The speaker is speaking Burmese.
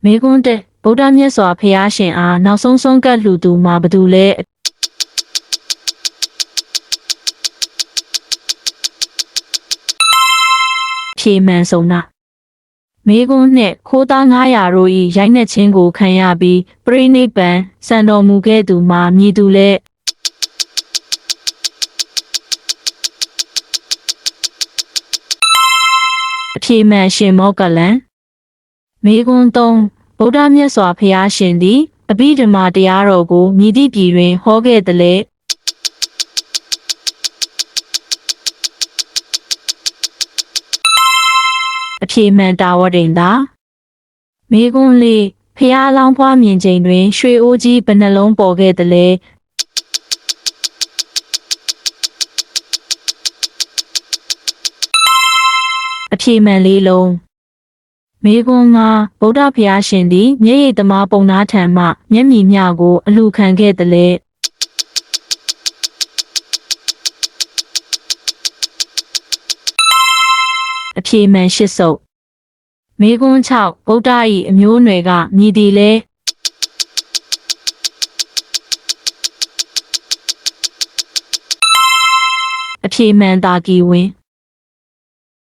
မေကွန်းတဲ့ဗုဒ္ဓမြတ်စွာဘုရားရှင်အားနောက်ဆုံးဆုံးကပ်လှူသူမှာဘသူလဲဖြေမှန်ဆုံးနာမေကွန်းနှင့်ခိုးသား900တို့၏ရိုက်နှက်ခြင်းကိုခံရပြီးပြိနိဗ္ဗာန်စံတော်မူခဲ့သူမှာမြည်သူလဲအဖြေမှန်ရှင်မောကလန်မေကွန်း3ဗုဒ္ဓမြတ်စွာဘုရားရှင်သည်အဘိဓမ္မာတရားတော်ကိုမြည်သည့်ပြည်တွင်ဟောခဲ့သည်လေအဖြေမှန်တာဝတိန်သာမေကွန်းလေးဖျားလောင်းဖွားမြင်ချိန်တွင်ရွှေအိုးကြီးဘယ်နှလုံးပေါ်ခဲ့သည်လဲအဖြေမှန်4လုံးမေကွန်း5ဗုဒ္ဓဘုရားရှင်သည်မျက်ရည်သမားပုံနာထံမှမျက်မြည်မြကိုအလှခံခဲ့သည်လေအဖြေမှန်8စုပ်မေကွန်း6ဗုဒ္ဓ၏အမျိုးအနွယ်ကမြည်သည်လဲအဖြေမှန်တာကီဝင်း